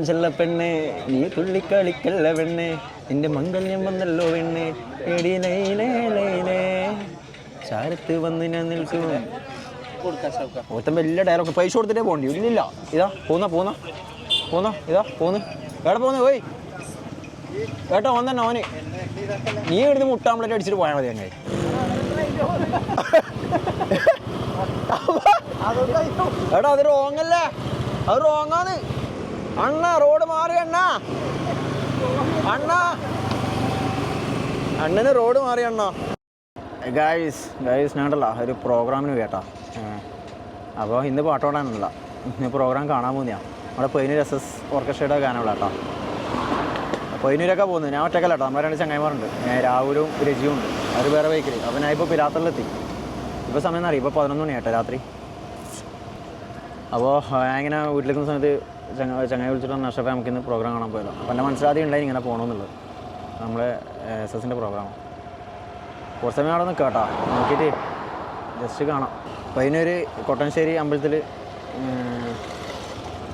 ചെല്ല പെണ്ണെ നീ തുള്ളിക്കളിക്കല്ല പെണ്ണെ നിന്റെ മംഗല്യം വന്നല്ലോ പെണ്ണെ ചാരത്ത് വന്ന് ഞാൻ നിൽക്കും. ഒരുത്തൻ വലിയ ഡയലോഗ് പൈസ കൊടുത്തിട്ടേ പോകണ്ടി. ഇല്ലില്ല, ഇതാ പോന്ന ഇതാ പോന്ന്. എവിടെ പോന്ന് പോയി കേട്ടോ? ഓൻ തന്നെ ഓന്. നീ ഇവിടുന്ന് മുട്ടാമ്പളറ്റ് അടിച്ചിട്ട് പോയാൽ മതി. അങ്ങനെ എടാ അത് റോങ്ങല്ലേ, അത് റോങ്ങാന്ന് അണ്ണ. റോഡ് മാറി അണ്ണന് റോഡ് മാറി അണ്ണ. ഗായ്സ് ഞാണ്ടല്ല ഒരു പ്രോഗ്രാമിന് കേട്ടാ. അപ്പോൾ ഇന്ന് പാട്ടോടാനല്ല, ഇന്ന് പ്രോഗ്രാം കാണാൻ പോകുന്നതാ. നമ്മുടെ പയ്യന്നൂർ SS ഓർക്കസ്ട്രയുടെ ഗാനമുള്ള കേട്ടോ. പയ്യന്നൂരൊക്കെ പോകുന്നത് ഞാൻ ഒറ്റക്കല്ല കേട്ടോ. നമ്മുടെ 2 ചങ്ങായിമാരുണ്ട്, രാഹുലും രജിയും ഉണ്ട്. അവർ വേറെ ബൈക്കിൽ. അപ്പോൾ ഞാൻ ഇപ്പോൾ പിലാത്തറിലെത്തി. ഇപ്പോൾ സമയം എന്നറിയാം, ഇപ്പോൾ 11 മണി കേട്ടോ രാത്രി. അപ്പോൾ ഞാൻ ഇങ്ങനെ വീട്ടിലേക്കുന്ന സമയത്ത് ചങ്ങായി വിളിച്ചിട്ട് നഷ്ടപ്പെട്ട നമുക്കിന്ന് പ്രോഗ്രാം കാണാൻ പോയല്ലോ. അപ്പോൾ എൻ്റെ മനസ്സിലാദ്യം ഉണ്ടായി ഇങ്ങനെ പോകണമെന്നുള്ളത്. നമ്മുടെ SS പ്രോഗ്രാം കുറച്ച് സമയം അവിടെ നിൽക്കാം കേട്ടോ, നോക്കിയിട്ട് ജസ്റ്റ് കാണാം. പയ്യന്നൂർ കൊട്ടൻശ്ശേരി അമ്പലത്തിൽ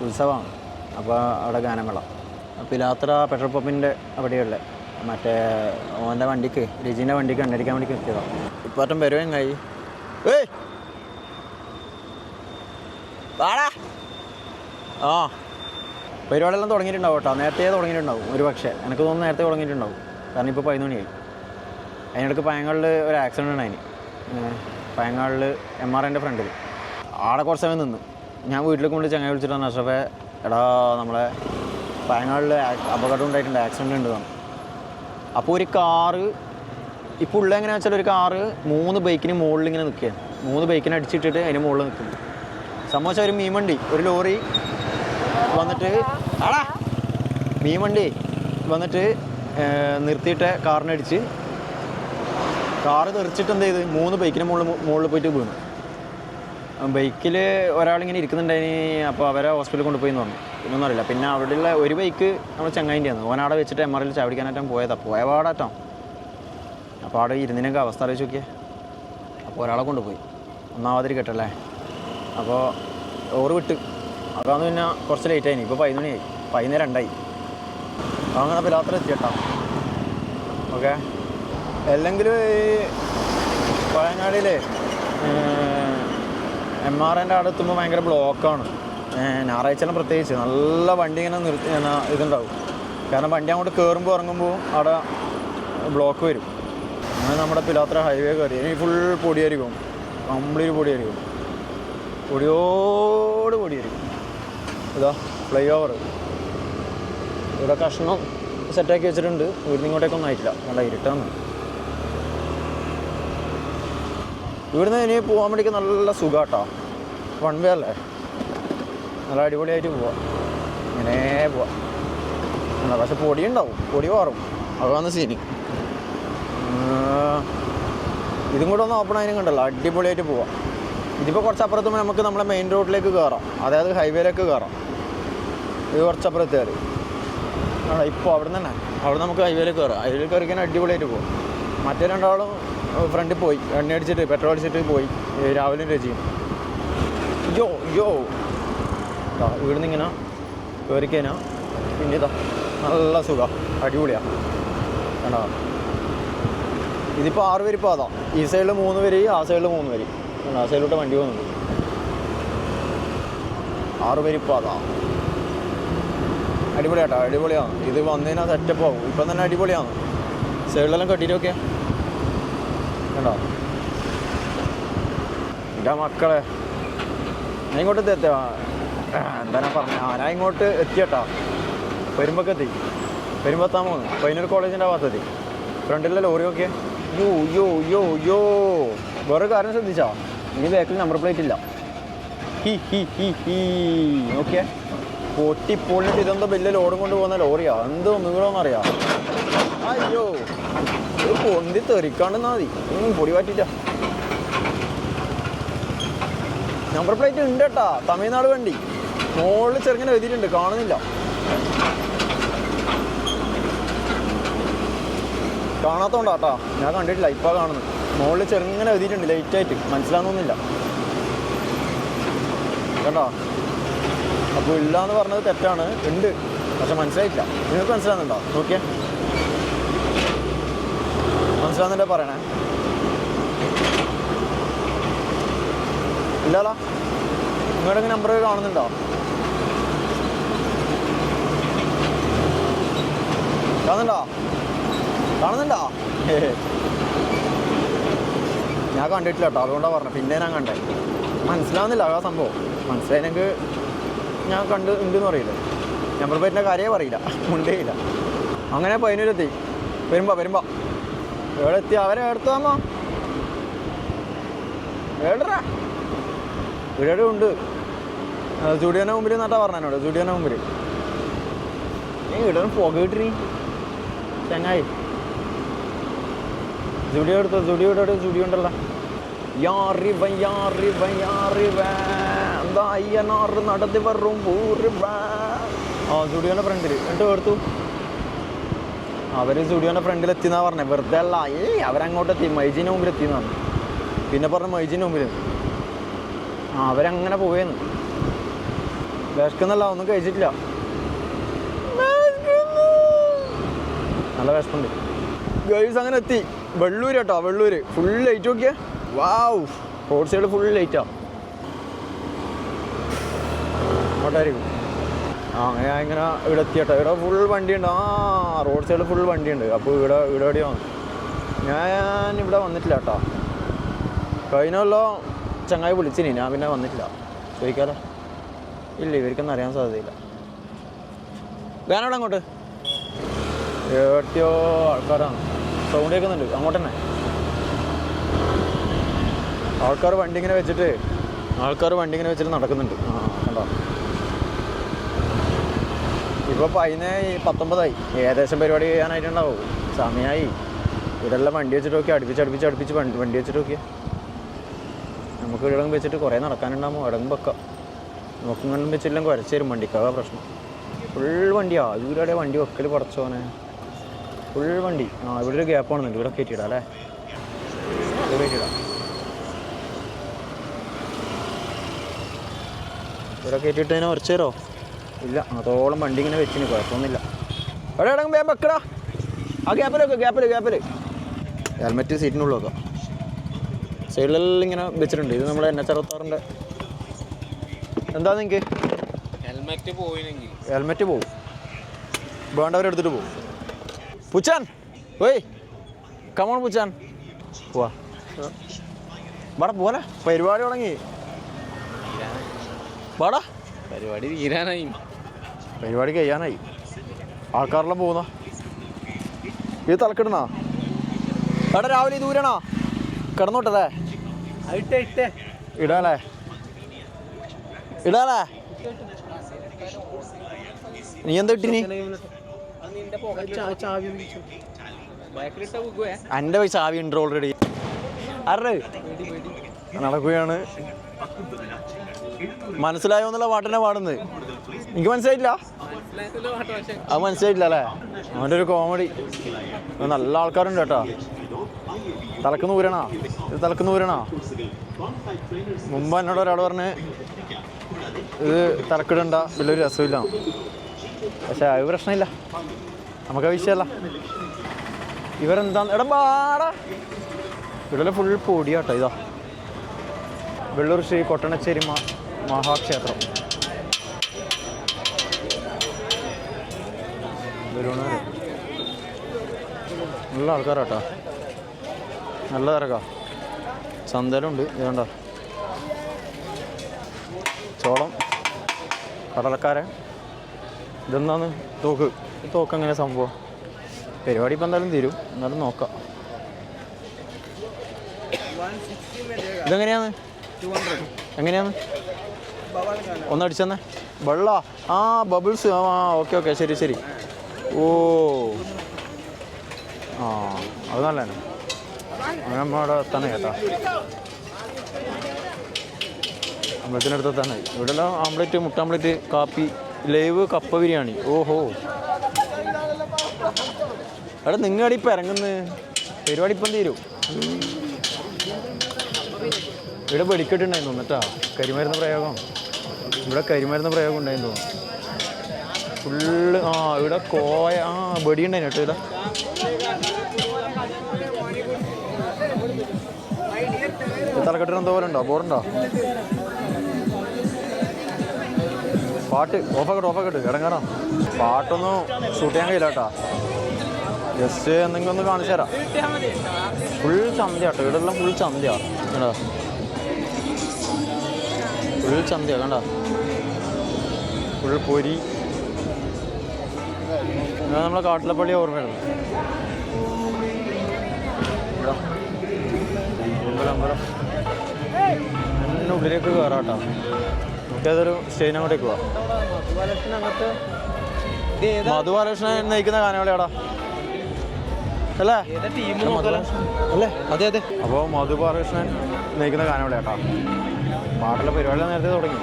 ഉത്സവമാണ്. അപ്പോൾ അവിടെ ഗാനമേള. പിലാത്ര പെട്രോൾ പമ്പിൻ്റെ അവിടെയുള്ള മറ്റേ ഓൻ്റെ വണ്ടിക്ക്, രജീൻ്റെ വണ്ടിക്ക് എണ്ണടിക്കാൻ വേണ്ടി നിർത്തിയതാണ്. ഇപ്പോഴത്തെ വരുവേ കായി വാടാ. ആ പരിപാടിയെല്ലാം തുടങ്ങിയിട്ടുണ്ടാവും കേട്ടോ. നേരത്തെ തുടങ്ങിയിട്ടുണ്ടാവും ഒരു പക്ഷേ. എനിക്ക് തോന്നുന്നു നേരത്തെ തുടങ്ങിയിട്ടുണ്ടാവും. കാരണം ഇപ്പോൾ 11 മണിയായി. അതിനിടയ്ക്ക് പയങ്ങാളിൽ ഒരു ആക്സിഡൻ്റ് ഉണ്ട്. അതിന് പയങ്ങാളിൽ MRൻ്റെ ഫ്രണ്ടിൽ ആടെ കുറച്ച് സമയം നിന്ന് ഞാൻ വീട്ടിലേക്ക് കൊണ്ട് ചങ്ങായി വിളിച്ചിട്ടാണ് അഷ്റഫേ എടാ നമ്മളെ പയങ്ങാളിൽ അപകടം ഉണ്ടായിട്ടുണ്ട്, ആക്സിഡൻ്റ് ഉണ്ട് തന്നെ. അപ്പോൾ ഒരു കാറ് ഇപ്പോൾ ഉള്ള എങ്ങനെയാണെന്ന് വെച്ചാൽ ഒരു കാറ് 3 ബൈക്കിന് മുകളിൽ ഇങ്ങനെ നിൽക്കുകയാണ്. 3 ബൈക്കിനെ അടിച്ചിട്ടിട്ട് അതിന് മുകളിൽ നിൽക്കുന്നു. സംഭവിച്ച ഒരു മീൻവണ്ടി, ഒരു ലോറി വന്നിട്ട് മീൻവണ്ടി വന്നിട്ട് നിർത്തിയിട്ട് കാറിനടിച്ച്, കാറ് തെറിച്ചിട്ട് എന്ത് ചെയ്ത് 3 ബൈക്കിന് മുകളിൽ പോയിട്ട് വീണു. ബൈക്കിൽ ഒരാളിങ്ങനെ ഇരിക്കുന്നുണ്ടായിന്. അപ്പോൾ അവരെ ഹോസ്പിറ്റലിൽ കൊണ്ടുപോയി പറഞ്ഞു. പിന്നൊന്നും അറിയില്ല. പിന്നെ അവിടെയുള്ള ഒരു ബൈക്ക് നമ്മൾ ചങ്ങായിൻ്റെയാണ്. ഓനവിടെ വെച്ചിട്ട് MRൽ ചാടിക്കാനായിട്ടും പോയ പാടാട്ടോ. അപ്പോൾ അവിടെ ഇരുന്നിനൊക്കെ അവസ്ഥ അറിയിച്ച് നോക്കിയേ. അപ്പോൾ ഒരാളെ കൊണ്ടുപോയി, ഒന്നാമതിരി കേട്ടല്ലേ. അപ്പോൾ ഓറ് വിട്ട് അതാന്ന് പിന്നെ കുറച്ച് ലേറ്റായിന്. ഇപ്പോൾ 11 മണിയായി, 11:02 അങ്ങനെ പിലാത്ര എത്തി കേട്ടോ. ഓക്കെ, അല്ലെങ്കിലും ഈ പഴയങ്ങാടിയിൽ MRൻ്റെ അവിടെ എത്തുമ്പോൾ ഭയങ്കര ബ്ലോക്കാണ്. ഞായറാഴ്ചയെല്ലാം പ്രത്യേകിച്ച് നല്ല വണ്ടി ഇങ്ങനെ ഇതുണ്ടാവും. കാരണം വണ്ടി അങ്ങോട്ട് കയറുമ്പോൾ ഇറങ്ങുമ്പോൾ അവിടെ ബ്ലോക്ക് വരും. അങ്ങനെ നമ്മുടെ പിലാത്ര ഹൈവേ കയറി ഇനി ഫുൾ പൊടിയായിരിക്കും, കംപ്ലീറ്റ് പൊടിയായിരിക്കും, പൊടിയായിരിക്കും. ഇതാ ഫ്ലൈ ഓവർ ഇവിടെ കഷ്ണം സെറ്റാക്കി വെച്ചിട്ടുണ്ട്. ഇവിടുന്ന് ഇങ്ങോട്ടേക്കൊന്നും ആയിട്ടില്ല, നല്ല ഇരുട്ടാണ്. ഇവിടുന്ന് ഇനി പോകാൻ വേണ്ടിക്ക് നല്ല സുഖാട്ടോ. 1 വേ അല്ലേ, നല്ല അടിപൊളിയായിട്ട് പോവാം. ഇങ്ങനെ പോവാം. പക്ഷെ പൊടി ഉണ്ടാവും, പൊടി മാറും, അതാണ് സീനി. ഇതും കൂടെ ഒന്ന് ഓപ്പൺ ആയതിനും കണ്ടല്ലോ, അടിപൊളിയായിട്ട് പോവാം. ഇതിപ്പോൾ കുറച്ചപ്പുറത്തുമ്പോൾ നമുക്ക് നമ്മളെ മെയിൻ റോഡിലേക്ക് കയറാം, അതായത് ഹൈവേയിലേക്ക് കയറാം. ഇത് കുറച്ചപ്പുറത്തേര് ഇപ്പോൾ അവിടെ തന്നെ, അവിടെ നമുക്ക് ഹൈവേയിലേക്ക് കയറാം. ഹൈവേയിൽ കയറിക്കാൻ അടിപൊളിയായിട്ട് പോവാം. മറ്റേ 2 ആളും ഫ്രണ്ടിൽ പോയി, എണ്ണ അടിച്ചിട്ട് പെട്രോൾ അടിച്ചിട്ട് പോയി. രാവിലെ രജിയും ഇവിടുന്ന് ഇങ്ങനെ കയറിക്കഴിഞ്ഞാൽ പിന്നെ ഇതാ നല്ല സുഖം, അടിപൊളിയാണ് കണ്ടോ. ഇതിപ്പോൾ 6 വരി പാതാ. ഈ സൈഡിൽ 3 വരി, ആ സൈഡിൽ 3 വരി. ആ സൈഡിലോട്ട് വണ്ടി പോകുന്നുണ്ട്. 6 വരി പാതാ, അടിപൊളിയാട്ടോ, അടിപൊളിയാണ്. ഇത് വന്നതിനാ സെറ്റപ്പ് ആവും. ഇപ്പം തന്നെ അടിപൊളിയാണ്. സൈഡിലെല്ലാം കെട്ടിയിട്ടൊക്കെ കണ്ടോ. എൻ്റെ മക്കളെ ഞാൻ ഇങ്ങോട്ട് എത്തിയ എന്താ ഞാൻ പറഞ്ഞ ഞാൻ ഇങ്ങോട്ട് എത്തിയട്ടാ. പെരുമ്പക്കെത്തി, പെരുമ്പത്താൻ പോകുന്നു. പയ്യന്നൂർ കോളേജിൻ്റെ ഭാഗത്തെത്തി. ഫ്രണ്ടിലെ ലോറിയൊക്കെ യോ വേറെ കാര്യം ശ്രദ്ധിച്ചാ, ഇനി ബാക്കിൽ നമ്പർ പ്ലേറ്റ് ഇല്ല. ഓക്കെ, പൊട്ടിപ്പൊളിട്ട് ഇതെന്തോ വലിയ ലോഡും കൊണ്ട് പോകുന്ന ലോറിയാ, എന്തോ നീളമെന്നറിയാം. അയ്യോ ഇത് പൊന്തി തെറിക്കാണ്ടെന്നാ മതി, പൊടി മാറ്റിട്ടാ. നമ്പർ പ്ലേറ്റ് ഉണ്ട് കേട്ടാ, തമിഴ്നാട് വണ്ടി. മുകളിൽ ചെറുങ്ങനെ എഴുതിയിട്ടുണ്ട്, കാണുന്നില്ല. കാണാത്തോണ്ടാട്ടാ, ഞാൻ കണ്ടിട്ടില്ല, ഇപ്പം കാണുന്നു. മുകളിൽ ചെറുങ്ങനെ എഴുതിയിട്ടുണ്ട്, ലൈറ്റായിട്ട് മനസ്സിലാകുന്നില്ല കേട്ടോ. അപ്പോൾ ഇല്ല എന്ന് പറഞ്ഞത് തെറ്റാണ്, ഉണ്ട്. പക്ഷെ മനസ്സിലായിട്ടില്ല. നിങ്ങൾക്ക് മനസ്സിലാകുന്നുണ്ടോ? നോക്കിയേ, മനസ്സിലാകുന്നുണ്ടോ പറയണേ? ഇല്ലല്ലോ. നിങ്ങളുടെ നമ്പർ കാണുന്നുണ്ടോ? കാണുന്നുണ്ടോ? ഞാൻ കണ്ടിട്ടില്ല കേട്ടോ, അതുകൊണ്ടാണ് പറഞ്ഞത്. പിന്നെ ഞാൻ കണ്ടേ, മനസ്സിലാവുന്നില്ല ആ സംഭവം. മനസ്സിലായെങ്കിൽ ഞാൻ കണ്ട് ഉണ്ടെന്ന് പറയില്ല. നമ്പർ പ്ലേറ്റിൻ്റെ കാര്യമേ പറയില്ല, ഉണ്ടേയില്ല. അങ്ങനെ പതിനൂരെത്തി. വരുമ്പോൾ എവിടെ എത്തി? അവരെ എടുത്താമോ? എവിടെടാ? ഇവിടെ ഉണ്ട്. സ്റ്റുഡിയോൻ്റെ മുമ്പിൽ നട്ടാ പറഞ്ഞോട്. സ്റ്റുഡിയോൻ്റെ മുമ്പിൽ ഇവിടെ പുക കിട്ടി ചങ്ങായി. സ്റ്റുഡിയോ എടുത്തോ? സ്റ്റുഡിയോ ഇവിടെ സ്റ്റുഡിയോ ഉണ്ടല്ലോ. എന്താ അയ്യനാറ് നടത്തി വരും സ്റ്റുഡിയോൻ്റെ ഫ്രണ്ടിൽ എന്നിട്ട് എടുത്തു. അവർ സ്റ്റുഡിയോൻ്റെ ഫ്രണ്ടിൽ എത്തിയെന്നാണ് പറഞ്ഞത്. വെറുതെ അല്ല, അവരങ്ങോട്ട് എത്തി, മൈജീൻ്റെ മുമ്പിൽ എത്തിയെന്ന് പറഞ്ഞു. പിന്നെ പറഞ്ഞു മൈജീൻ്റെ മുമ്പിൽ. അവരങ്ങനെ പോയെന്ന്. വിശക്കുന്നല്ല, ഒന്നും കഴിച്ചിട്ടില്ല. നല്ല വിശപ്പുണ്ട്. ഗൈസ് അങ്ങനെ എത്തി. വെള്ളൂർ കേട്ടോ, വെള്ളൂർ. ഫുൾ ലൈറ്റ് നോക്കിയേ. വാവ്, റോഡ് സൈഡ് ഫുൾ ലൈറ്റാ. അങ്ങോട്ടായിരിക്കും. അങ്ങനെ ഞാൻ ഇങ്ങനെ ഇവിടെ എത്തി കേട്ടോ. ഇവിടെ ഫുൾ വണ്ടിയുണ്ട്. റോഡ് സൈഡിൽ ഫുൾ വണ്ടിയുണ്ട്. അപ്പോൾ ഇവിടെ എവിടെയാണ്. ഞാൻ ഇവിടെ വന്നിട്ടില്ല കേട്ടോ. കഴിഞ്ഞല്ലോ ചങ്ങായി വിളിച്ചിനി, ഞാൻ പിന്നെ വന്നിട്ടില്ല. ചോദിക്കാലോ? ഇല്ല, ഇവർക്കൊന്നും അറിയാൻ സാധ്യതയില്ല. വേനോടെ അങ്ങോട്ട് എവിടെയോ ആൾക്കാരാണ്. സൗണ്ട് കേൾക്കുന്നുണ്ട് അങ്ങോട്ട് തന്നെ. ആൾക്കാർ വണ്ടി ഇങ്ങനെ വെച്ചിട്ട് നടക്കുന്നുണ്ട്. കണ്ടോ? ഇപ്പോൾ 19 ഏകദേശം പരിപാടി ചെയ്യാനായിട്ടുണ്ടാവും. സമയമായി. ഇവിടെല്ലാം വണ്ടി വെച്ചിട്ട് നോക്കി, അടുപ്പിച്ച് വണ്ടി വെച്ചിട്ട് നോക്കിയാൽ നമുക്ക് ഇടം വെച്ചിട്ട് കുറേ നടക്കാനുണ്ടാകുമ്പോൾ ഇടം വെക്കാം. നോക്കുങ്ങണ്ടും വെച്ചിട്ടും കുരച്ച് തരും വണ്ടിക്കാവാ പ്രശ്നം. ഫുൾ വണ്ടിയാണ്. ഇവിടെ വണ്ടി വെക്കൽ പടച്ചോനെ. ഫുൾ വണ്ടി. ഇവിടെ ഒരു ഗ്യാപ്പ് ആണെന്നുണ്ട്. ഇവിടെ കയറ്റിയിടാം അല്ലേ? ഇവിടെ കയറ്റിയിടാം. ഇവിടെ കയറ്റിയിട്ട് അതിനെ ഉറച്ചു തരോ? ഇല്ല, അതോളം വണ്ടി ഇങ്ങനെ വെച്ചിന്, കുഴപ്പമൊന്നുമില്ല. എവിടെ ഇടങ്ങും വേഗം വെക്കടാ. ആ ഗ്യാപ്പിൽ ഹെൽമെറ്റ് സീറ്റിനുള്ളിൽ വെക്കാം. സൈഡിലെല്ലാം ഇങ്ങനെ വെച്ചിട്ടുണ്ട്. ഇത് നമ്മുടെ NH66-ൻ്റെ. എന്താ നിങ്ങൾക്ക് ഹെൽമെറ്റ് പോവും. വേണ്ടവരെടുത്തിട്ട് പോവും. പുച്ചാൻ ഓയ്, കമോൺ പുച്ചാൻ, പോവാ. വാടാ പോലെ, പരിപാടി തുടങ്ങി. വാടാ, പരിപാടി കഴിയാനായി. ആൾക്കാരെല്ലാം പോകുന്ന ഇത് തലക്കിടണോ? എടാ രാവിലെ ദൂരണോ? കിടന്നോട്ടല്ലേ? ഇടാലേ? നീ എന്താ ഇട്ടിനി? എൻ്റെ ചാവി ഉണ്ട് ഓൾറെഡി. ആരുടെ നടക്കുകയാണ്. മനസ്സിലായോ എന്നുള്ള പാട്ടിനെ പാടുന്നത്? എനിക്ക് മനസ്സിലായിട്ടില്ല. അത് മനസ്സിലായിട്ടില്ല അല്ലേ? അവൻ്റെ ഒരു കോമഡി. നല്ല ആൾക്കാരുണ്ട് കേട്ടോ. തലക്കുന്ന് ഊരണോ? മുമ്പ് എന്നോട് ഒരാൾ പറഞ്ഞ് ഇത് തലക്കിടണ്ട, വലിയൊരു രസമില്ല. പക്ഷെ അത് പ്രശ്നമില്ല, നമുക്ക് ആ വിഷയമല്ല. ഇവരെന്താ എടാ പാടാ. ഇവിടെ ഫുൾ പൊടിയാട്ടോ. ഇതാ വെള്ളൂർ ശ്രീ കൊട്ടണശ്ശേരി മഹാക്ഷേത്രം. നല്ല ആൾക്കാരാട്ടോ, നല്ല തിരക്കാ. ചന്തലുണ്ട്. ഇതുണ്ടോ ചോളം, കടലക്കാരൻ. ഇതെന്താന്ന്? തോക്ക് എങ്ങനെ സംഭവം? പരിപാടി ഇപ്പം എന്തായാലും തീരും, എന്നാലും നോക്കാം. ഇതെങ്ങനെയാണ്? ഒന്നടിച്ചെന്നേ. വെള്ള ബബിൾസ്. ഓക്കെ ശരി. ഓ അത് നല്ലതാണ്. അങ്ങനെ നമ്മളവിടെ തന്നെ കേട്ടോ. അമ്പലത്തിനടുത്ത് തന്നെ. ഇവിടെല്ലാം ആംപ്ലേറ്റ്, മുട്ട ആംപ്ലേറ്റ്, കാപ്പി, ലൈവ് കപ്പ ബിരിയാണി. ഓഹോ, എടാ നിങ്ങളുടെ ഇപ്പം ഇറങ്ങുന്നത് പരിപാടി ഇപ്പം തീരും. ഇവിടെ വെടിക്കെട്ടുണ്ടായിരുന്നു എന്നിട്ടാ കരിമരുന്ന് പ്രയോഗം. ഇവിടെ കരിമരുന്ന് പ്രയോഗം ഉണ്ടായിരുന്നു തോന്നുന്നു. ഫുള്ള് ഇവിടെ കോയ വെടിയുണ്ടായിരുന്നു കേട്ടോ. ഇവിടെ തലക്കെട്ടിന് എന്തോ പോലെ ഉണ്ടോ? ബോറുണ്ടോ? പാട്ട് ഓഫാക്കട്ടെ ഇടങ്ങാറാ. പാട്ടൊന്നും ഷൂട്ട് ചെയ്യാൻ കഴിയില്ല കേട്ടോ. ജസ്റ്റ് എന്തെങ്കിലും ഒന്ന് കാണിച്ചു തരാം. ഫുൾ ചന്ത കേട്ടോ. ഇവിടെ എല്ലാം ഫുൾ ചന്തയാ കണ്ടോ. ഫുൾ ചന്തയാ കണ്ടോ. ഫുൾ പൊരി. ഞാൻ നമ്മളെ കാട്ടിലെ പള്ളി ഓർമ്മയായിരുന്നു. അമ്പലം എന്നെ ഉള്ളിലേക്ക് കയറാം കേട്ടോ. നമുക്കതൊരു സ്റ്റേജിന് അങ്ങോട്ടേക്ക് പോവാം. മധുബാലകൃഷ്ണൻ നയിക്കുന്ന ഗാനമേളയാടാ അല്ലേ? അല്ലേ? അതെ അതെ. അപ്പോൾ മധുബാലകൃഷ്ണൻ നയിക്കുന്ന ഗാനമേളയാട്ടാ. പാട്ടുള്ള പരിപാടി നേരത്തെ തുടങ്ങി.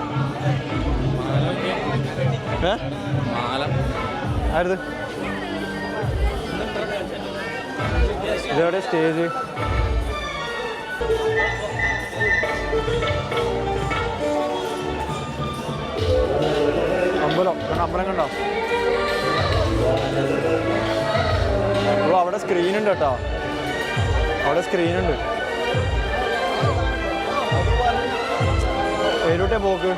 ആരുത് ഇതെവിടെ സ്റ്റേജ്? അമ്പലം കണ്ടോ? അപ്പോൾ അവിടെ സ്ക്രീനുണ്ട് കേട്ടോ. അവിടെ സ്ക്രീനുണ്ട്. ഏതോട്ടെ പോക്ക്?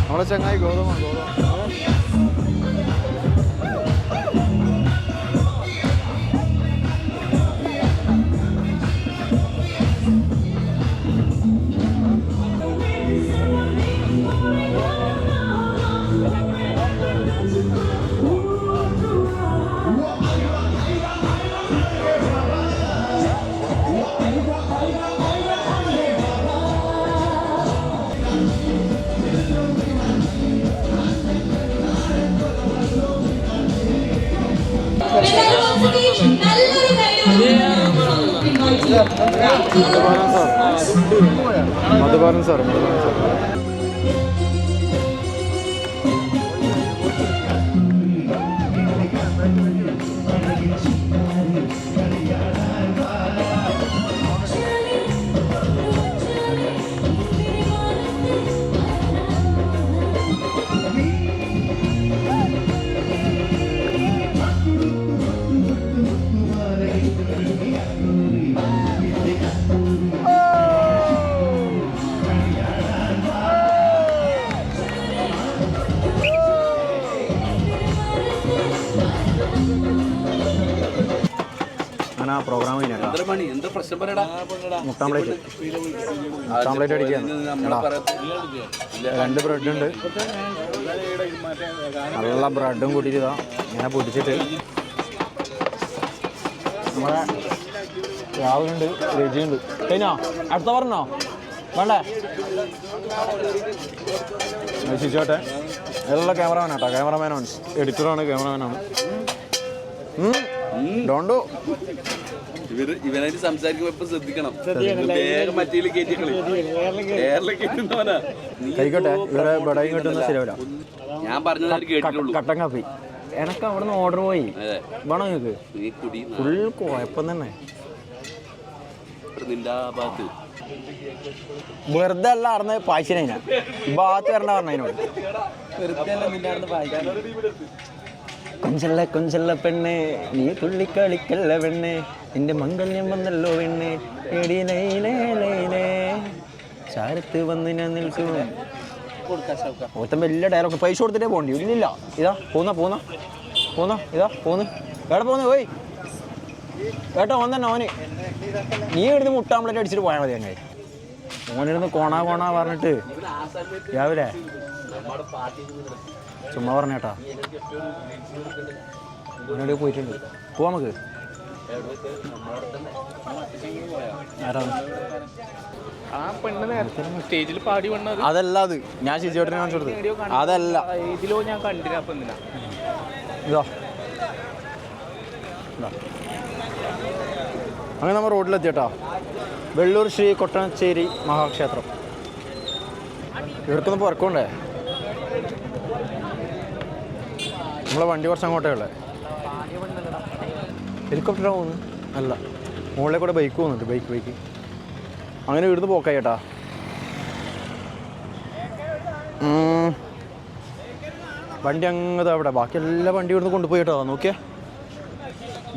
നമ്മളെ ചങ്ങായി ഗൗതമാണ്. മധുബാലൻ സാർ ആ പ്രോഗ്രാം മുട്ടാംപ്ലേറ്റ് അടിക്കുകയാണ്. 2 ബ്രെഡ് ഉണ്ട്. നല്ല ബ്രെഡും കൂട്ടിയിട്ട് ഇതാ ഇങ്ങനെ പൊടിച്ചിട്ട് നമ്മളെ രാവിലുണ്ട്, രുചിയുണ്ട്. കഴിഞ്ഞോ? അടുത്ത പറഞ്ഞോ? വേണ്ടേ? ശിച്ചോട്ടെ എല്ലാ ക്യാമറമാനാട്ടോ. ക്യാമറമാനാണ്, എഡിറ്ററാണ്, ക്യാമറമാനാണ്. ഡോണ്ടോ ഇവനായിട്ട് സംസാരിക്കുമ്പോ ശ്രദ്ധിക്കണം. കഴിക്കട്ടെ. ഇവരെ ബടായി കിട്ടുന്ന ശരിയാവില്ല. ഞാൻ പറഞ്ഞത് കേട്ടിട്ടുള്ളൂ. കട്ടൻ കാപ്പി എനക്ക് അവിടെ നിന്ന് ഓർഡർ പോയി വേണോ നിങ്ങൾക്ക്? ഫുൾ കുഴപ്പം തന്നെ. വെറുതെ അല്ല അറിഞ്ഞ പായ്ച്ചിനെ ഭാഗത്ത് വരണ്ട പറഞ്ഞതിനോട്. കൊഞ്ചല്ല കൊഞ്ചല്ല പെണ്ണെ നീ തുള്ളിക്കളിക്കല്ല പെണ്ണെ, നിന്റെ മംഗല്യം വന്നല്ലോ പെണ്ണെ, ചാരത്ത് വന്ന് ഞാൻ നിൽക്കും. ഓർത്തം വലിയ ഡയലോഗ് പൈസ കൊടുത്തിട്ടേ പോകണ്ടി. ഇല്ലില്ല, ഇതാ പോന്ന ഇതാ പോന്ന്. എവിടെ പോന്ന് പോയി കേട്ടോ? വന്നെ ഓന് നീ ഇവിടുന്ന് മുട്ടാമ്പ്ലേറ്റ് അടിച്ചിട്ട് പോയാൽ മതി. അങ്ങനെ ഓനിരുന്ന് കോണാ പറഞ്ഞിട്ട് രാവിലെ ചുമ്മാ പറഞ്ഞേട്ടാ. ഓനോട് പോയിട്ടുണ്ട്. പോവാ നമുക്ക്. സ്റ്റേജിൽ പാടി വന്നത് അതല്ല. അത് ഞാൻ ശിശുവേട്ടനെ കാണിച്ചു കൊടുത്തു. അതല്ല ഇതിലോ ഞാൻ കണ്ടില്ല. അപ്പം ഇതോ അങ്ങനെ നമ്മൾ റോഡിലെത്തിയട്ടാ. വെള്ളൂർ ശ്രീ കൊട്ടണശ്ശേരി മഹാക്ഷേത്രം. ഇവർക്കൊന്ന് പുറക്കണ്ടേ? നമ്മളെ വണ്ടി കുറച്ച് അങ്ങോട്ടേ ഉള്ളത്. ഹെലികോപ്റ്ററാണ് പോകുന്നത്? അല്ല, മുകളിലെ കൂടെ ബൈക്ക് പോകുന്നുണ്ട്. ബൈക്ക് അങ്ങനെ ഇവിടുന്ന് പോക്കായി ചേട്ടാ. വണ്ടി അങ്ങത്തെ അവിടെ. ബാക്കി എല്ലാ വണ്ടി ഇവിടുന്ന് കൊണ്ടുപോയി കേട്ടോ. നോക്കിയേ,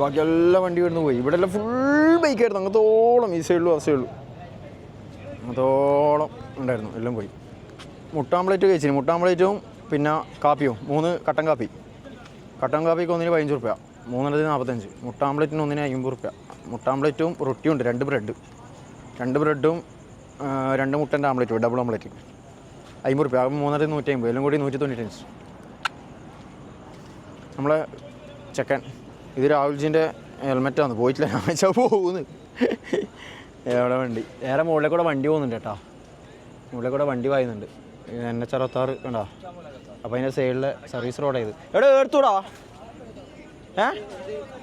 ബാക്കി എല്ലാ വണ്ടി ഇവിടുന്ന് പോയി. ഇവിടെ എല്ലാം ഫുൾ ബൈക്കായിരുന്നു. അങ്ങത്തോളം ഈ സൈഡിലും ആ സൈഡിലും അങ്ങത്തോളം ഉണ്ടായിരുന്നു. എല്ലാം പോയി. മുട്ടാംപ്ലേറ്റ് കഴിച്ചിന്. മുട്ടാംപ്ലേറ്റും പിന്നെ കാപ്പിയും 3 കട്ടൻ കാപ്പി. കട്ടൻ കാപ്പിക്ക് ഒന്നിന് 15 റുപ്യ, 3 45. മുട്ടാംപ്ലേറ്റിന് ഒന്നിന് 50 റുപ്യ. മുട്ടാംപ്ലേറ്റും റൊട്ടിയും ഉണ്ട്. 2 ബ്രെഡും 2 മുട്ടൻ്റെ ആംപ്ലേറ്റും ഡബിൾ ഓംപ്ലേറ്റ് 50 റുപ്യ. 3 150. എല്ലാം കൂടി 195. നമ്മളെ ചെക്കൻ ഇത് രാഹുൽജിൻ്റെ ഹെൽമെറ്റാണ്. പോയിട്ടില്ല, ഞാൻ വെച്ചാൽ പോകുന്നു. എവിടെ വണ്ടി? നേരെ മുകളിൽ കൂടെ വണ്ടി പോകുന്നുണ്ട് കേട്ടോ. മുകളിൽ കൂടെ വണ്ടി വായുന്നുണ്ട്. NH66 കണ്ടോ? അപ്പോൾ അതിൻ്റെ സൈഡിലെ സർവീസ് റോഡാണ് ഇത്. എവിടെ എടുത്തൂടാ?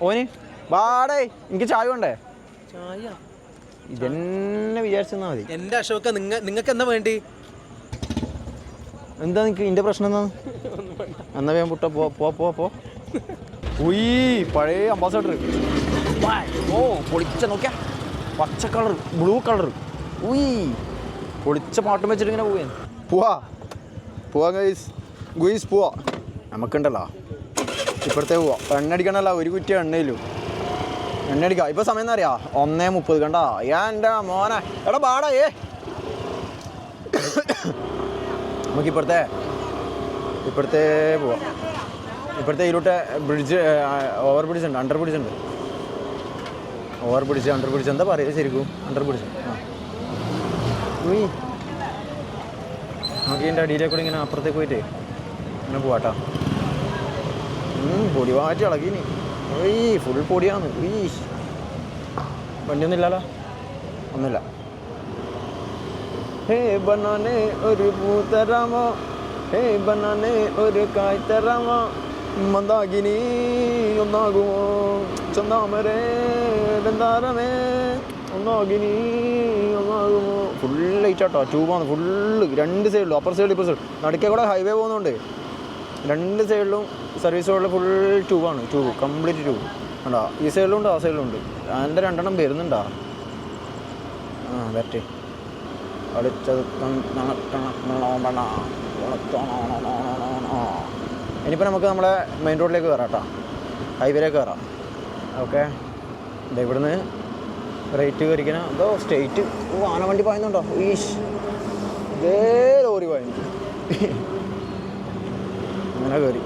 ഓന് ബാടേ, എനിക്ക് ചായ വേണ്ടേ? ചായ ഇതെന്നെ വിചാരിച്ചെന്നാൽ മതി. എൻ്റെ അശോക, നിങ്ങൾക്ക് എന്താ വേണ്ടി? എന്താ നിങ്ങൾക്ക് ഇതിൻ്റെ പ്രശ്നം എന്താ? എന്നാ വേഗം പുട്ട പോ. ഉയ്, പഴയ അംബാസഡർ. ഓ പൊളിച്ച, നോക്കിയാ പച്ച കളർ, ബ്ലൂ കളർ. ഉയ്, പൊളിച്ച പാട്ടും വെച്ചിട്ട് ഇങ്ങനെ പോവാ ഗുയിസ് പോവാ. നമുക്കുണ്ടല്ലോ ഇപ്പോഴത്തെ പോവാ. എണ്ണ ഒരു കുറ്റി എണ്ണയില്ലു. എണ്ണ അടിക്കാം. ഇപ്പോൾ സമയം എന്താ അറിയാ? 1:30. കണ്ടാ എൻ്റെ മോനെ. എടാ ബാടാ. നമുക്കിപ്പോഴത്തെ പോവാം. ഇപ്പോഴത്തെ ഇതിലൂടെ ബ്രിഡ്ജ്, ഓവർ ബ്രിഡ്ജ് ഉണ്ട്, അണ്ടർ ബ്രിഡ്ജ് ഉണ്ട്. ഓവർ ബ്രിഡ്ജ്, അണ്ടർ ബ്രിഡ്ജ് എന്താ പറയുക ശരിക്കും? Under bridge. നമുക്ക് ഇതിൻ്റെ അടിയിലേക്ക് കൂടെ ഇങ്ങനെ അപ്പുറത്തേക്ക് പോയിട്ട് ഇങ്ങനെ പോവാട്ടാ. പൊടി മാറ്റി ഇളകിനി. ഫുൾ പൊടിയാണ്. വണ്ടിയൊന്നും ഇല്ലല്ലോ? ഒന്നുമില്ല. ഹേ ബനാനെ ഒരു പൂ തരാമോ, ഹേ ബനാനെ ഒരു കായ് തരാമോ, മന്ദാകിനി ഒന്നാകുമോ, ചന്താമരേ ബന്ധാരമേ ഒന്നാകിനി ഒന്നാകുമോ. ഫുൾ ലൈറ്റ് ആട്ടോ. ട്യൂബാണ് ഫുള്ള്. 2 സൈഡിലും, അപ്പർ സൈഡിലും ഇപ്പർ സൈഡിലും. നടുക്കേ കൂടെ ഹൈവേ പോകുന്നുണ്ട്. 2 സൈഡിലും സർവീസ് റോഡിൽ ഫുൾ ട്യൂബാണ്. Tube, complete tube. കണ്ടാ, ഈ സൈഡിലും ഉണ്ട്, ആ സൈഡിലും ഉണ്ട്. അതിൻ്റെ 2 വരുന്നുണ്ടാ. ബാറ്ററി ഇനിയിപ്പോൾ നമുക്ക് നമ്മളെ മെയിൻ റോഡിലേക്ക് കയറാം കേട്ടോ. ഹൈവേയിലേക്ക് കയറാം. ഓക്കെ, ഇവിടുന്ന് റേറ്റ് കയറിക്കണം. എന്തോ സ്റ്റേറ്റ് ആന വണ്ടി പായുന്നുണ്ടോ? ഇതേ ലോറി പായുന്നു. അങ്ങനെ കയറി.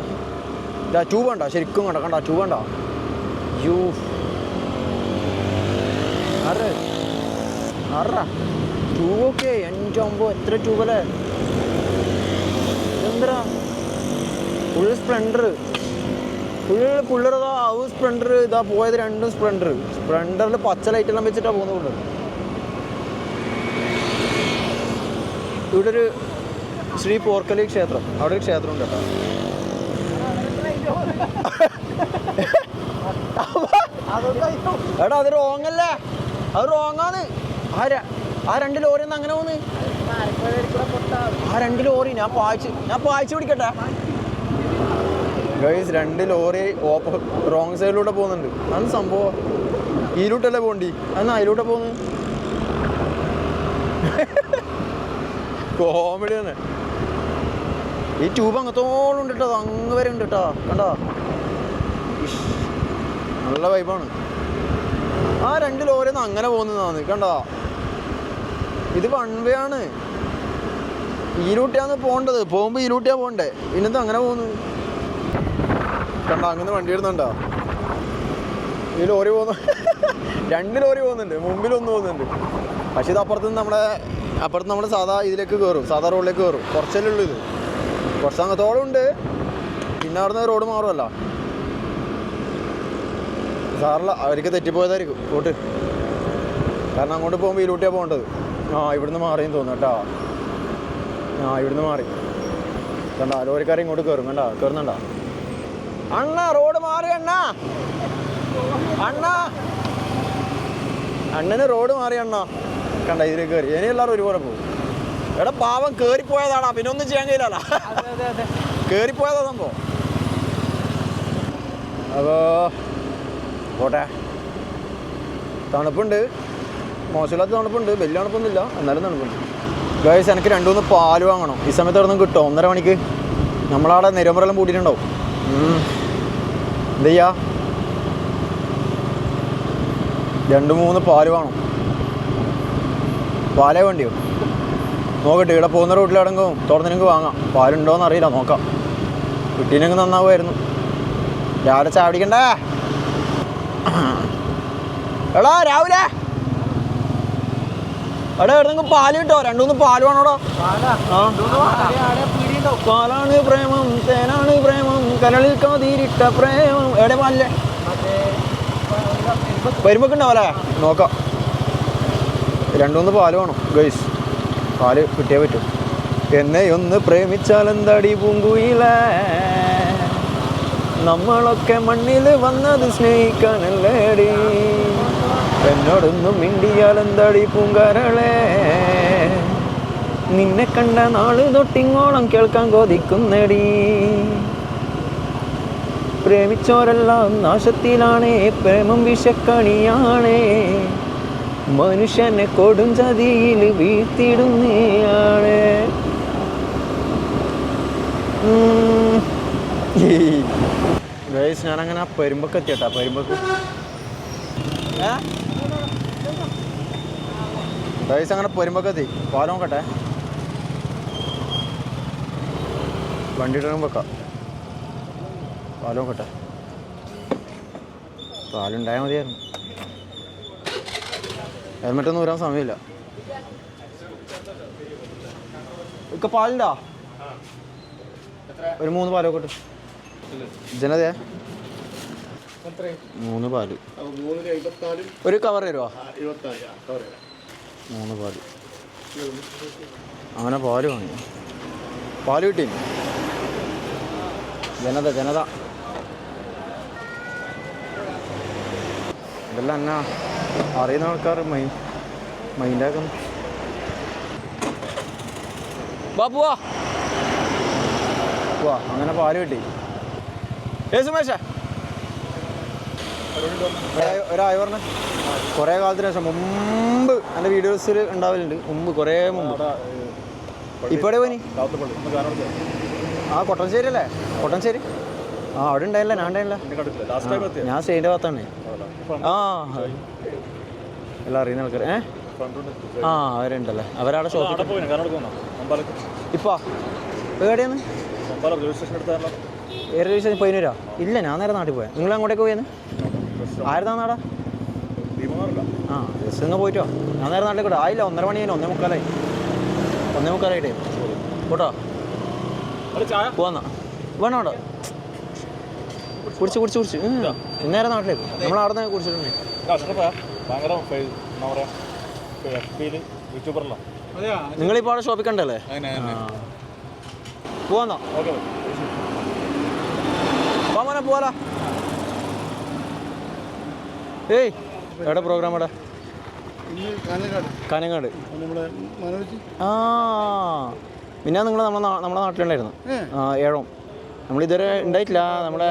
ഇതാ ട്യൂബ് കണ്ടോ? ശരിക്കും കണ്ടോ? കണ്ടോ ട്യൂബ് കണ്ടോ? ട്യൂബൊക്കെ എൻ്റെ ആകുമ്പോൾ എത്ര ട്യൂബല്ലേ? എന്താ ഫുൾ സ്പ്ലെൻഡർ, പുള്ളറതാ. അത് സ്പ്ലെൻഡർ. ഇതാ പോയത് 2 സ്പ്ലെൻഡർ. സ്പ്ലെൻഡറിൽ പച്ച ലൈറ്റെല്ലാം വെച്ചിട്ടാണ് പോകുന്നത്. ഇവിടെ ഒരു ശ്രീ പോർക്കലി ക്ഷേത്രം, അവിടെ ഒരു ക്ഷേത്രം ഉണ്ട് കേട്ടോ. എടാ അത് റോങ്ങല്ലേ? അത് റോങ്ങാന്ന്. ആ 2 ലോറി ഒന്ന് അങ്ങനെ പോന്ന്. ആ 2 ലോറി ഞാൻ പായിച്ച് പിടിക്കട്ടെ ഗൈസ്. 2 ലോറി റോങ് സൈഡിലൂടെ പോകുന്നുണ്ട്. അതാണ് സംഭവം. ഈ ലൂട്ടല്ലേ പോകണ്ടി? അന്ന് അതിലൂടെ പോകുന്നത്. കോമഡിയാണ്. ഈ ട്യൂബ് അങ്ങത്തോളം ഉണ്ട് കേട്ടോ. അങ്ങ് വരെ ഉണ്ട് കേട്ടോ. കണ്ടോ? നല്ല വൈബാണ്. ആ 2 ലോറി ഒന്ന് അങ്ങനെ പോകുന്നതാണ്. കണ്ടോ? ഇത് 1 വേ ആണ്. ഈ ലൂട്ടിയാണ് പോകേണ്ടത്. പോകുമ്പോൾ ഈ ലൂട്ടിയാണ് പോകണ്ടേ. പിന്നെന്താ അങ്ങനെ പോകുന്നു? കണ്ടോ? അങ്ങനെ വണ്ടി ഇടുന്നുണ്ടോ? ഈ ലോറി പോകുന്നു. 2 ലോറി പോകുന്നുണ്ട്. മുമ്പിലൊന്ന് പോകുന്നുണ്ട്. പക്ഷേ ഇത് അപ്പുറത്ത് നമ്മൾ സാധാ ഇതിലേക്ക് കയറും. സാധാ റോഡിലേക്ക് കയറും. കുറച്ചല്ലേ ഉള്ളൂ ഇത്. കുറച്ച് അങ്ങത്തോളം ഉണ്ട്. പിന്നെ അവിടുന്ന് റോഡ് മാറുമല്ലോ. സാറില്ല, അവർക്ക് തെറ്റിപ്പോയതായിരിക്കും റൂട്ട്. കാരണം അങ്ങോട്ട് പോകുമ്പോൾ ഈ ലൂട്ടിയാണ് പോകേണ്ടത്. ഇവിടുന്ന് മാറിയെന്ന് തോന്നുന്നു കേട്ടോ. ഇവിടുന്ന് മാറി. കണ്ട ലോറിക്കാരെ ഇങ്ങോട്ട് കയറും. കണ്ട കയറുന്നുണ്ടോ? അണ്ണ റോഡ് മാറി. അണ്ണന് റോഡ് മാറി. കണ്ട ഇതിലേക്ക് കയറി. ഇനി എല്ലാവരും ഒരുപോലെ പോകും. എടാ പാവം കേറിപ്പോയതാടാ, പിന്നെ ഒന്നും ചെയ്യാൻ കഴിയില്ല. കേറിപ്പോയതാ സംഭവം. അപ്പോൾ പോട്ടെ. തണുപ്പുണ്ട്, മോശമില്ലാത്ത തണുപ്പുണ്ട്, വലിയ തണുപ്പൊന്നുമില്ല, എന്നാലും തണുപ്പുണ്ട്. ഗൈസ് എനിക്ക് 2-3 പാല് വാങ്ങണം. ഈ സമയത്ത് അവിടെ നിന്ന് കിട്ടുമോ? 1:30 മണിക്ക് നമ്മളവിടെ നിരമ്പറെല്ലാം കൂട്ടിയിട്ടുണ്ടാവും. എന്ത് ചെയ്യാ? 2-3 പാല് വേണം. പാലേ വേണ്ടിയോ? നോക്കട്ടെ, ഇവിടെ പോകുന്ന റൂട്ടിലാണെങ്കിൽ തുറന്നെങ്കിൽ വാങ്ങാം. പാലുണ്ടോയെന്ന് അറിയില്ല, നോക്കാം. കിട്ടീനെങ്കിൽ നന്നാവുമായിരുന്നു. രാവിലെ ചായ പിടിക്കണ്ടേ? എടാ രാവിലെ എടാ എവിടെന്നെങ്കിൽ പാല് കിട്ടോ? 2-3 പാല് വേണോടാ. പാലാണ് പ്രേമം, തേനാണ് പ്രേമം, കരളിൽ കാതിരിട്ട പ്രേമം. എവിടെ പാലല്ലേ? വരുമ്പൊക്കെ ഉണ്ടാവല്ലേ? നോക്കാം. 2-3 പാല് വേണം ഗൈസ്. പാല് കിട്ടിയേ പറ്റും. എന്നെ ഒന്ന് പ്രേമിച്ചാൽ എന്താടി പൂങ്കുയിലേ, നമ്മളൊക്കെ മണ്ണിൽ വന്നത് സ്നേഹിക്കാനല്ലേടി, എന്നോടൊന്നും മിണ്ടിയാൽ എന്താടി പൂങ്കാരളേ, നിന്നെ കണ്ട നാള് തൊട്ടിങ്ങോളം കേൾക്കാൻ കൊതിക്കുന്നടി, പ്രേമിച്ചോരെല്ലാം നാശത്തിലാണേ, പ്രേമം വിഷക്കണിയാണേ, മനുഷ്യനെ കൊടും ചതിയിൽ വീഴ്ത്തിടുന്നയാണ്. ഗൈസ് ഞാനങ്ങനെ ആ പെരുമ്പൊക്കെ എത്തിയട്ടാ. പെരുമ്പൊക്കെ ഗൈസ് അങ്ങനെ പെരുമ്പൊക്കെ എത്തി. പാല് നോക്കട്ടെ, വണ്ടി ഇടണം വെക്കാം. പാല് നോക്കട്ടെ. പാലുണ്ടായാൽ മതിയായിരുന്നു. ഹെൽമെറ്റൊന്നും വരാൻ സമയമില്ല. ഒക്കെ പാലുണ്ടോ? ഒരു 3 പാലൊക്കെ ഇട്ടു. ജനതയാ 3 പാല്. ഒരു കവർ തരുമോ? 3 പാല്. അങ്ങനെ പാല് വാങ്ങി. പാല് കിട്ടി. ജനത ജനത ഇതെല്ലാം എന്നാ അറിയുന്ന ആൾക്കാർ മൈൻഡാക്കുന്നു. ബാപ്പുവാ വാ. അങ്ങനെ പാല് കിട്ടി. സുമേഷ ഒരായി പറഞ്ഞ കുറേ കാലത്തിന് ശേഷം, മുമ്പ് എൻ്റെ വീഡിയോസിൽ ഉണ്ടാവലുണ്ട്, മുമ്പ് കുറേ മുമ്പ്. ഇപ്പോഴേ പോനി ആ കൊട്ടഞ്ചേരി അല്ലേ? കൊട്ടഞ്ചേരി ആ അവിടെ ഉണ്ടായില്ല. ഞാൻ ഉണ്ടായില്ല. ഞാൻ സ്റ്റേൻ്റെ ഭാഗത്താണ്. ആ എല്ലാം അറിയുന്ന ആൾക്കാർ. ആ അവരുണ്ടല്ലേ? അവരവിടെ ഷോപ്പിൽ ഇപ്പാ എവിടെയാണ്? ഏറെ ദിവസം 15 രൂപ ഇല്ല. ഞാൻ നേരെ നാട്ടിൽ പോയാൽ. നിങ്ങൾ അങ്ങോട്ടേക്ക് പോയെന്ന് ആയിരുന്നാ നാടാ? ആ ജസ്റ്റ് നിങ്ങൾ പോയിട്ടോ. ഞാൻ നേരെ നാട്ടിൽ കൂടെ ആയില്ല. 1:30 മണി കഴിഞ്ഞു. 1:45 ടൈം കേട്ടോ. പോന്നാ വേണോട്ടോ. കുടിച്ച് നേരെ നാട്ടിലേക്ക്. നമ്മൾ അവിടെ നിന്ന് കുടിച്ചിട്ടുണ്ട്. നിങ്ങളിപ്പോൾ അവിടെ ഷോപ്പിൽ കണ്ടല്ലേ? പോവാന്നോ? പോവാനെ പോവാല. ഏയ് എവിടെ പ്രോഗ്രാം? എവിടെ? കാനങ്ങാട്. ആ പിന്നെ നിങ്ങൾ നമ്മുടെ നാട്ടിലുണ്ടായിരുന്നു. ആ ഏഴോം. നമ്മളിതുവരെ ഉണ്ടായിട്ടില്ല. നമ്മുടെ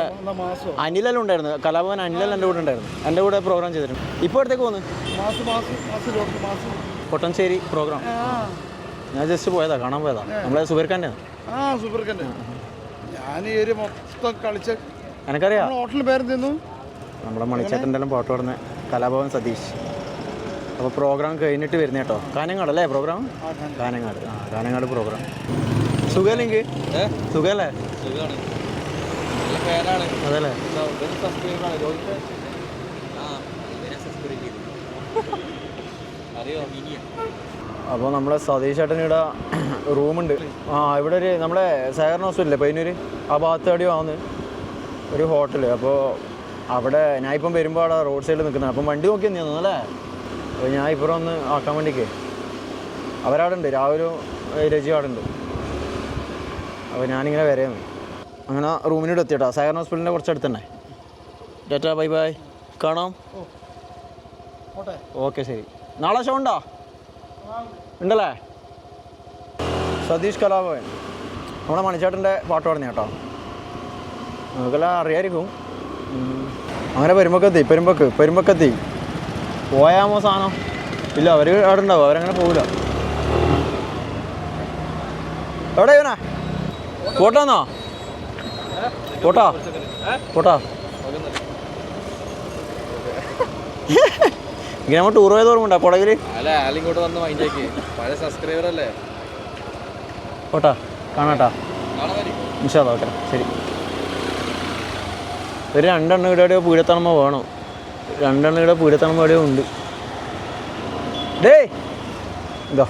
അനിലെല്ലാം ഉണ്ടായിരുന്നു. കലാഭവൻ അനിലെല്ലാം എൻ്റെ കൂടെ ഉണ്ടായിരുന്നു. എൻ്റെ കൂടെ പ്രോഗ്രാം ചെയ്തിട്ടുണ്ട്. ഇപ്പോൾ അടുത്തേക്ക് പോന്ന് കൊട്ടഞ്ചേരി പ്രോഗ്രാം. ഞാൻ ജസ്റ്റ് പോയതാ, കാണാൻ പോയതാ. നമ്മളെ സുബൈർഖാൻ്റെ. എനിക്കറിയാം. നമ്മുടെ മണിച്ചേട്ടൻ്റെ എല്ലാം ഫോട്ടോ ഇടുന്ന കലാഭവൻ സതീഷ്. അപ്പോൾ പ്രോഗ്രാം കഴിഞ്ഞിട്ട് വരുന്ന കേട്ടോ. കാനങ്ങാട് അല്ലേ പ്രോഗ്രാം? കാനങ്ങാട്. ആ കാനങ്ങാട് പ്രോഗ്രാം. സുഖമല്ലെങ്കിൽ സുഖമല്ലേ? അതല്ലേ? അപ്പോൾ നമ്മളെ സതീഷ് ചേട്ടന് ഇവിടെ റൂമുണ്ട്. ആ ഇവിടെ ഒരു നമ്മളെ സഹകരണ ഹോസ്പിറ്റലില്ലേ പയ്യന്നൂർ, ആ ഭാഗത്ത് അടി വാങ്ങുന്ന ഒരു ഹോട്ടൽ. അപ്പോൾ അവിടെ ഞാൻ ഇപ്പം വരുമ്പോൾ അവിടെ റോഡ് സൈഡിൽ നിൽക്കുന്നത്. അപ്പം വണ്ടി നോക്കി തന്നെയായിരുന്നു അല്ലേ? അപ്പോൾ ഞാൻ ഇപ്പുറം ഒന്ന് ആക്കാൻ വേണ്ടിക്കേ അവരവിടെ ഉണ്ട്. രാവിലെ രജി അവിടെ ഉണ്ട്. അപ്പോൾ ഞാനിങ്ങനെ വരെയാണ്. അങ്ങനെ റൂമിനോട് എത്തിയിട്ടോ. സഹകരണ ഹോസ്പിറ്റലിൻ്റെ കുറച്ച് അടുത്ത് തന്നെ. Tata bye bye. കാണാം. ഓക്കെ ശരി. നാളെ ഷോ ഉണ്ടോ? ഉണ്ടല്ലേ? സതീഷ് കലാഭവൻ നമ്മളെ മണിച്ചേട്ടൻ്റെ പാട്ട് പാടുന്ന കേട്ടോ. നിങ്ങൾക്കെല്ലാം അറിയായിരിക്കും. അങ്ങനെ പെരുമ്പക്കെത്തി പോയാമോ സാധനം ഇല്ല. അവർ അവിടെ ഉണ്ടാവും, അവരങ്ങനെ പോകില്ല. എവിടെ ഇവനാ പോട്ടാന്നോ? പോട്ടാ ഇങ്ങനെ നമ്മൾ ടൂർ പോയത് ഓർമ്മ ഉണ്ടോ കൊടകിൽ? അല്ല ആലിങ്ങോട്ട് വന്ന് മൈൻഡാക്കി പഴയ സബ്സ്ക്രൈബർ അല്ലേ. പോട്ടാ കാണാട്ടാ ഇൻഷാല്ലാ. ഓക്കെ ശരി. ഒരു 2 എണ്ണം ഇവിടെ എവിടെയോ പീഡത്തണമോ വേണോ? 2 എണ്ണം ഇവിടെ പീഡത്തണമോ എവിടെയോ ഉണ്ട്. ഡേ ഇതാ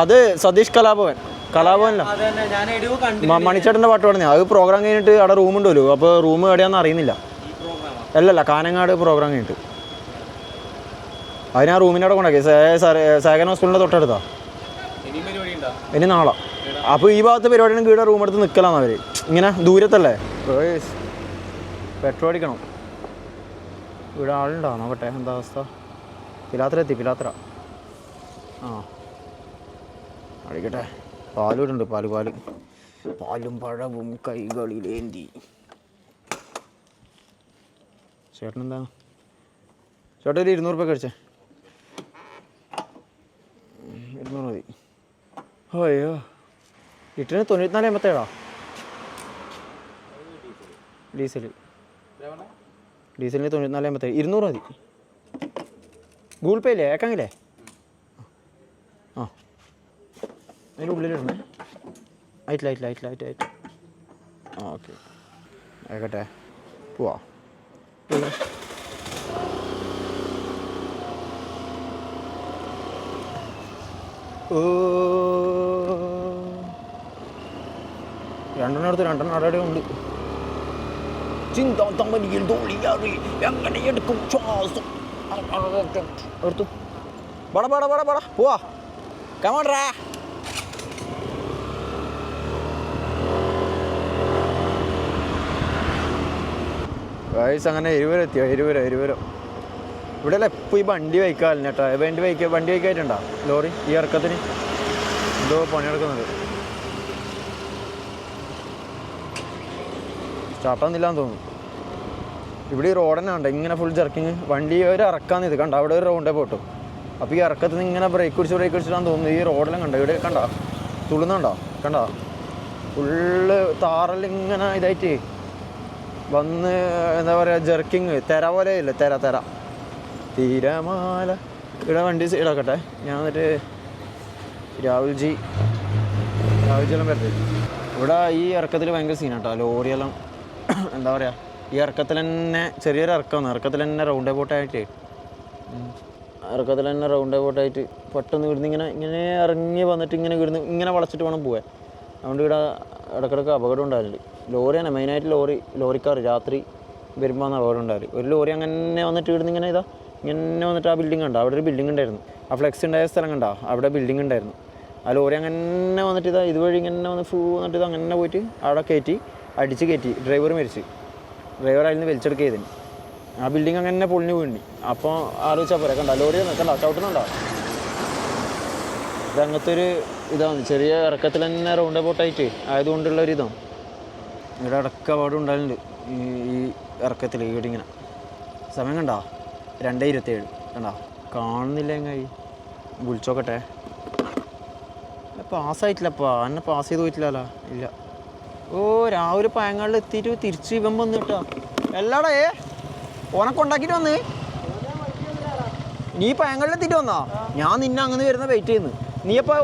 അത് സതീഷ് കലാഭവനല്ല, മണിച്ചേട്ടൻ്റെ പാട്ട് പാടുന്ന. അത് പ്രോഗ്രാം കഴിഞ്ഞിട്ട് അവിടെ റൂമുണ്ടല്ലോ. അപ്പോൾ റൂം എവിടെയാണെന്ന് അറിയുന്നില്ല. അല്ലല്ല, കാനങ്ങാട് പ്രോഗ്രാം കഴിഞ്ഞിട്ട്. അതിന് ആ റൂമിൻ്റെ അവിടെ കൊണ്ടാക്കി. സേകൻ ഹോസ്പിറ്റലിൻ്റെ തൊട്ടടുത്താ. ഇനി നാളെ. അപ്പോൾ ഈ ഭാഗത്ത് പരിപാടിയാണ് ഇവിടെ റൂം എടുത്ത് നിൽക്കലാന്ന് അവർ. ഇങ്ങനെ ദൂരത്തല്ലേ. പെട്രോൾ അടിക്കണം. ഇവിടെ ആളുണ്ടോ നോക്കട്ടെ എന്താ അവസ്ഥ. പിലാത്ര ആ അടിക്കട്ടെ. പാലൂരുണ്ട്. പാലും പഴവും കൈകളിലേന്തി. ചേട്ടനെന്താ ചേട്ടാ ഒരു 200 രൂപ കഴിച്ചേ. 200 മതി. അയ്യോ ലിറ്ററിന് 94.87 ഡീസലിന് 94.87. 200 മതി. ഗൂഗിൾ പേ ഇല്ലേ? ഏക്കാങ്ങില്ലേ? ആ അതിൻ്റെ ഉള്ളിലിടണേ. ആയിട്ടില്ല. ആ ഓക്കെ ആയിക്കോട്ടെ. പോവാ. രണ്ടെണ്ണം അവിടെ ഉണ്ട്. ചിന്താത്തമ്പനിയിൽ തോളിയാറി എങ്ങനെ എടുക്കും ശ്വാസം എടുത്തു. ബട പോവാ. കമാണ്ടാ വയസ്സ് അങ്ങനെ 20 എത്തിയോ? 20 ഇവിടെ അല്ല ഇപ്പോൾ ഈ വണ്ടി വയ്ക്കാറില്ല കേട്ടോ. വണ്ടി വയ്ക്കായിട്ടുണ്ടോ ലോറി? ഈ ഇറക്കത്തിന് എന്തോ പണിയെടുക്കുന്നത്. സ്റ്റാർട്ടാകുന്നില്ലാന്ന് തോന്നുന്നു. ഇവിടെ ഈ റോഡ് തന്നെ ഉണ്ട് ഇങ്ങനെ ഫുൾ ജർക്കിങ്. വണ്ടി ഒരു ഇറക്കാന്ന് ഇത് കണ്ട. അവിടെ ഒരു റൗണ്ടേ പോട്ടു. അപ്പോൾ ഈ ഇറക്കത്തിൽ നിന്ന് ഇങ്ങനെ ബ്രേക്ക് പിടിച്ചിട്ടാന്ന് തോന്നുന്നു. ഈ റോഡെല്ലാം കണ്ടോ? ഇവിടെ കണ്ടോ തുള്ളുന്നുണ്ടോ? കണ്ടോ ഫുള്ള് താറലിങ്ങനെ ഇതായിട്ട് വന്ന് എന്താ പറയുക ജർക്കിങ്. തെര പോലെ ഇല്ല, തെര തീരമാല. ഇവിടെ വണ്ടി സൈഡാക്കട്ടെ. ഞാൻ എന്നിട്ട് രാഹുൽജിയെല്ലാം വരട്ടെ. ഇവിടെ ഈ ഇറക്കത്തിൽ ഭയങ്കര സീനാട്ടോ. ലോറിയെല്ലാം എന്താ പറയുക ഈ ഇറക്കത്തിൽ തന്നെ ചെറിയൊരു ഇറക്കമാണ്. ഇറക്കത്തിൽ തന്നെ റൗണ്ട് ബോട്ടായിട്ട് പെട്ടെന്ന് ഇവിടുന്ന് ഇങ്ങനെ ഇറങ്ങി വന്നിട്ട് ഇങ്ങനെ വളച്ചിട്ട് വേണം പോകാൻ. അതുകൊണ്ട് ഇവിടെ ഇടയ്ക്കിടയ്ക്ക് അപകടം ഉണ്ടാവില്ല. ലോറി തന്നെ മെയിനായിട്ട് ലോറിക്കാർ രാത്രി വരുമ്പോൾ അപകടം ഉണ്ടാവില്ല. ഒരു ലോറി അങ്ങനെ വന്നിട്ട് ഇവിടുന്ന് ഇങ്ങനെ വന്നിട്ട് ആ ബിൽഡിംഗ് കണ്ടോ? അവിടെ ഒരു ബിൽഡിംഗ് ഉണ്ടായിരുന്നു. ആ ഫ്ലെക്സ് ഉണ്ടായ സ്ഥലം കണ്ടോ? അവിടെ ബിൽഡിംഗ് ഉണ്ടായിരുന്നു. ആ ലോറി അങ്ങനെ വന്നിട്ട് ഇതുവഴി ഇങ്ങനെ വന്നിട്ട് അങ്ങനെ പോയിട്ട് അവിടെ അടിച്ച് കയറ്റി. ഡ്രൈവർ മരിച്ച്. ഡ്രൈവർ അതിൽ നിന്ന് വലിച്ചെടുക്കുക ചെയ്തിന്. ആ ബിൽഡിംഗ് അങ്ങനെ പൊളിഞ്ഞു വീണ്ടി. അപ്പോൾ ആലോചിച്ചാൽ പോരാ. കണ്ടോ ലോറി കണ്ടോ ചവിട്ടുന്നുണ്ടോ? ഇതങ്ങനത്തെ ഒരു ഇതാണ്. ചെറിയ ഇറക്കത്തിൽ തന്നെ റൗണ്ട് ബോട്ടായിട്ട് ആയതുകൊണ്ടുള്ളൊരിതാണ്. ഇവിടെ അടക്ക അപകടം ഉണ്ടായിട്ടുണ്ട് ഈ ഇറക്കത്തിൽ. ഇവിടെ ഇങ്ങനെ സമയം കണ്ടോ? 2:27 കണ്ടോ? കാണുന്നില്ല. എങ്ങായി വിളിച്ചോക്കട്ടെ. പാസ്സായിട്ടില്ലപ്പാ. എന്നെ പാസ് ചെയ്ത് പോയിട്ടില്ലല്ലോ. ഇല്ല. ഓ രാവിലെ പയങ്ങാളിൽ എത്തിയിട്ട് തിരിച്ച് ഇവൻ വന്ന് കേട്ടോ. എല്ലാടേ ഓനക്കൊണ്ടാക്കിയിട്ട് വന്ന് നീ പയങ്ങാളിൽ എത്തിയിട്ട് വന്നാ? ഞാൻ നിന്നെ അങ്ങനെ വരുന്ന വെയിറ്റ് ചെയ്യുന്നു. നീ എപ്പോൾ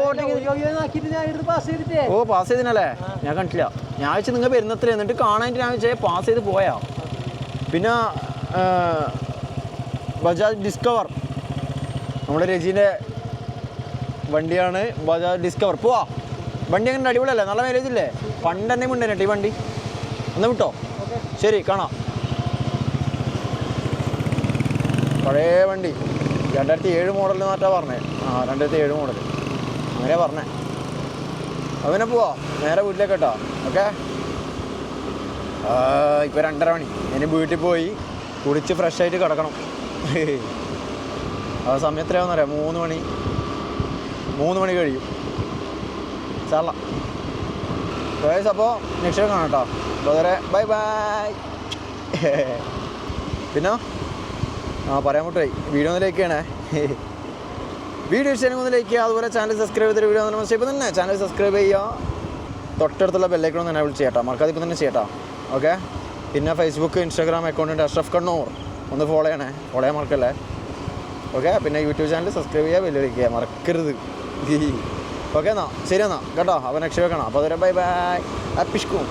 പാസ് ചെയ്തിനല്ലേ? ഞാൻ കണ്ടില്ല. ഞാൻ വെച്ച് നിങ്ങൾ വരുന്നത്ര എന്നിട്ട് കാണാനായിട്ട് ഞാൻ വെച്ചാൽ പാസ് ചെയ്ത് പോയാ. പിന്നെ ബജാജ് ഡിസ്കവർ നമ്മുടെ രജീൻ്റെ വണ്ടിയാണ്. ബജാജ് ഡിസ്കവർ. പോവാ. വണ്ടി അങ്ങനെ അടിപൊളിയല്ലേ? നല്ല മൈലേജ് ഇല്ലേ? പണ്ട് തന്നെ മുണ്ടേനെ ഈ വണ്ടി. ഒന്ന് വിട്ടോ. ശരി കാണാം. പഴയ വണ്ടി 2007 മോഡൽ എന്നാട്ടാ പറഞ്ഞത്. 2007 മോഡൽ അങ്ങനെയാ പറഞ്ഞേ. അവനെ പോവാ നേരെ വീട്ടിലേക്ക് കേട്ടോ. ഓക്കെ. ഇപ്പോൾ 2:30 മണി. ഇനി വീട്ടിൽ പോയി കുളിച്ച് ഫ്രഷായിട്ട് കിടക്കണം. ആ സമയം എത്രയാണെന്ന് അറിയാം? 3 മണി കഴിയും. സാറല്ല ഗൈസ്. അപ്പോൾ നെക്സ്റ്റ് കാണാം കേട്ടോ. അപ്പോൾ അതുവരെ ബൈ ബൈ. പിന്നെ പറയാൻ മുട്ടായി വീഡിയോ ഒന്ന് ലൈക്ക് ചെയ്യണേ. വീഡിയോ ഇഷ്ടമാണെങ്കിൽ ഒന്ന് ലൈക്ക് ചെയ്യുക. അതുപോലെ ചാനൽ സബ്സ്ക്രൈബ് ചെയ്തിട്ട് വീഡിയോ നമ്മൾ ഇപ്പം തന്നെ ചാനൽ സബ്സ്ക്രൈബ് ചെയ്യുക. തൊട്ടടുത്തുള്ള ബെല്ലൈക്കൺ ഒന്ന് എനേബിൾ ചെയ്യട്ടോ. മറക്കാതെ ഇപ്പം തന്നെ ചെയ്യട്ടോ. ഓക്കെ. പിന്നെ ഫേസ്ബുക്ക് ഇൻസ്റ്റാഗ്രാം അക്കൗണ്ട് ഉണ്ട്, അഷ്റഫ് കണ്ണൂർ. ഒന്ന് ഫോളോ ചെയ്യണേ, ഫോളോ ചെയ്യാൻ മറക്കല്ലേ. ഓക്കെ. പിന്നെ യൂട്യൂബ് ചാനൽ സബ്സ്ക്രൈബ് ചെയ്യുക, വെല്ലുവിളിക്കുക മറക്കരുത്. ഓക്കെ എന്നാൽ ശരി എന്നാൽ കേട്ടോ. അപ്പോൾ നെക്സ്റ്റ് വെക്കണം. അപ്പോൾ അതുവരെ ബൈ ബൈ. അപ്പിഷ്കും.